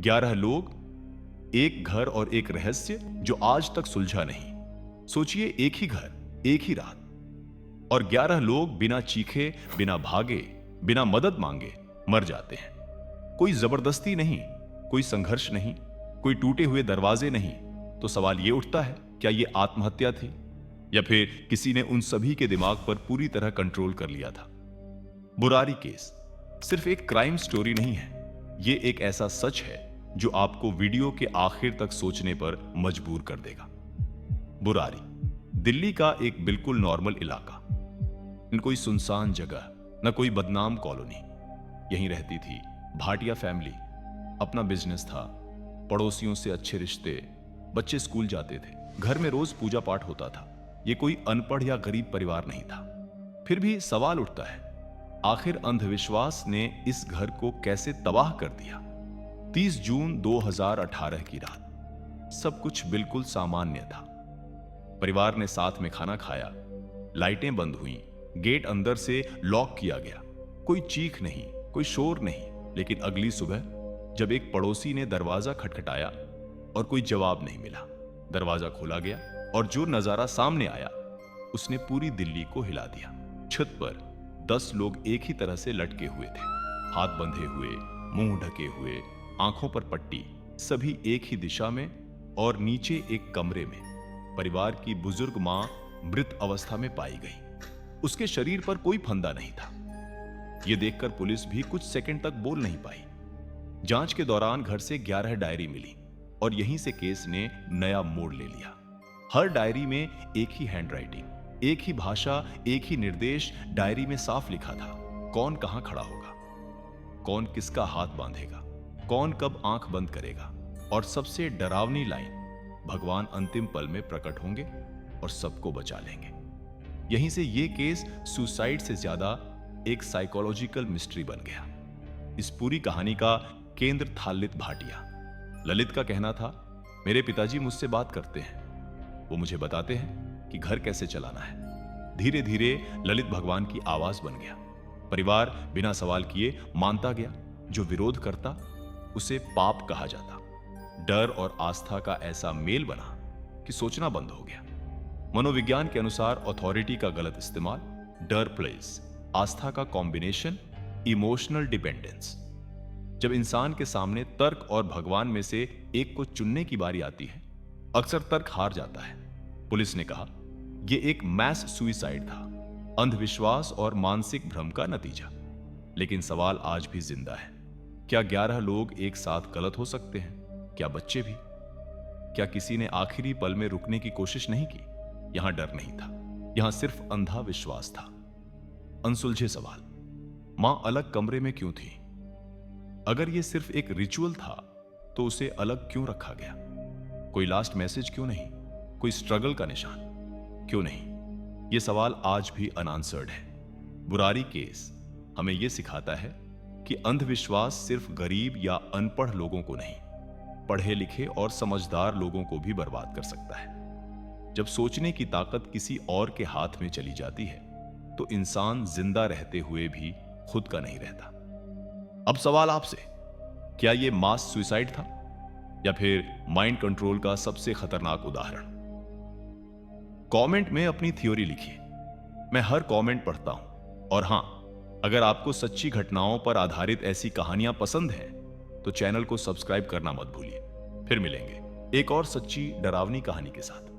11 लोग, एक घर और एक रहस्य जो आज तक सुलझा नहीं। सोचिए, एक ही घर, एक ही रात, और 11 लोग बिना चीखे, बिना भागे, बिना मदद मांगे मर जाते हैं। कोई जबरदस्ती नहीं, कोई संघर्ष नहीं, कोई टूटे हुए दरवाजे नहीं। तो सवाल यह उठता है, क्या यह आत्महत्या थी या फिर किसी ने उन सभी के दिमाग पर पूरी तरह कंट्रोल कर लिया था? बुरारी केस सिर्फ एक क्राइम स्टोरी नहीं है, यह एक ऐसा सच है जो आपको वीडियो के आखिर तक सोचने पर मजबूर कर देगा। बुरारी दिल्ली का एक बिल्कुल नॉर्मल इलाका, न कोई सुनसान जगह, न कोई बदनाम कॉलोनी। यहीं रहती थी भाटिया फैमिली। अपना बिजनेस था, पड़ोसियों से अच्छे रिश्ते, बच्चे स्कूल जाते थे, घर में रोज पूजा पाठ होता था। यह कोई अनपढ़ या गरीब परिवार नहीं था। फिर भी सवाल उठता है, आखिर अंधविश्वास ने इस घर को कैसे तबाह कर दिया? 30 जून 2018 की रात सब कुछ बिल्कुल सामान्य था। परिवार ने साथ में खाना खाया, लाइटें बंद हुईं, गेट अंदर से लॉक किया गया। कोई चीख नहीं, कोई शोर नहीं। लेकिन अगली सुबह जब एक पड़ोसी ने दरवाजा खटखटाया और कोई जवाब नहीं मिला, दरवाजा खोला गया और जो नजारा सामने आया उसने पूरी दिल्ली को हिला दिया। छत पर 10 लोग एक ही तरह से लटके हुए थे, हाथ बंधे हुए, मुंह ढके हुए, आंखों पर पट्टी, सभी एक ही दिशा में। और नीचे एक कमरे में परिवार की बुजुर्ग मां मृत अवस्था में पाई गई। उसके शरीर पर कोई फंदा नहीं था। यह देखकर पुलिस भी कुछ सेकंड तक बोल नहीं पाई। जांच के दौरान घर से 11 डायरी मिली और यहीं से केस ने नया मोड़ ले लिया। हर डायरी में एक ही हैंडराइटिंग, एक ही भाषा, एक ही निर्देश। डायरी में साफ लिखा था, कौन कहां खड़ा होगा, कौन किसका हाथ बांधेगा, कौन कब आंख बंद करेगा, और सबसे डरावनी लाइन, भगवान अंतिम पल में प्रकट होंगे और सबको बचा लेंगे। यहीं से यह केस सुसाइड से ज्यादा एक साइकोलॉजिकल मिस्ट्री बन गया। इस पूरी कहानी का केंद्र था ललित भाटिया। ललित का कहना था, मेरे पिताजी मुझसे बात करते हैं, वो मुझे बताते हैं कि घर कैसे चलाना है। धीरे धीरे ललित भगवान की आवाज बन गया। परिवार बिना सवाल किए मानता गया। जो विरोध करता उसे पाप कहा जाता। डर और आस्था का ऐसा मेल बना कि सोचना बंद हो गया। मनोविज्ञान के अनुसार अथॉरिटी का गलत इस्तेमाल, डर प्लेस आस्था का कॉम्बिनेशन, इमोशनल डिपेंडेंस। जब इंसान के सामने तर्क और भगवान में से एक को चुनने की बारी आती है, अक्सर तर्क हार जाता है। पुलिस ने कहा यह एक मैस सुइसाइड था, अंधविश्वास और मानसिक भ्रम का नतीजा। लेकिन सवाल आज भी जिंदा है, क्या 11 लोग एक साथ गलत हो सकते हैं? क्या बच्चे भी? क्या किसी ने आखिरी पल में रुकने की कोशिश नहीं की? यहां डर नहीं था, यहां सिर्फ अंधा विश्वास था। अनसुलझे सवाल, मां अलग कमरे में क्यों थी? अगर यह सिर्फ एक रिचुअल था तो उसे अलग क्यों रखा गया? कोई लास्ट मैसेज क्यों नहीं? कोई स्ट्रगल का निशान क्यों नहीं? यह सवाल आज भी अनआंसर्ड है। बुरारी केस हमें यह सिखाता है कि अंधविश्वास सिर्फ गरीब या अनपढ़ लोगों को नहीं, पढ़े लिखे और समझदार लोगों को भी बर्बाद कर सकता है। जब सोचने की ताकत किसी और के हाथ में चली जाती है तो इंसान जिंदा रहते हुए भी खुद का नहीं रहता। अब सवाल आपसे, क्या यह मास सुसाइड था या फिर माइंड कंट्रोल का सबसे खतरनाक उदाहरण? कमेंट में अपनी थ्योरी लिखिए, मैं हर कमेंट पढ़ता हूं। और हां, अगर आपको सच्ची घटनाओं पर आधारित ऐसी कहानियां पसंद हैं तो चैनल को सब्सक्राइब करना मत भूलिए। फिर मिलेंगे एक और सच्ची डरावनी कहानी के साथ।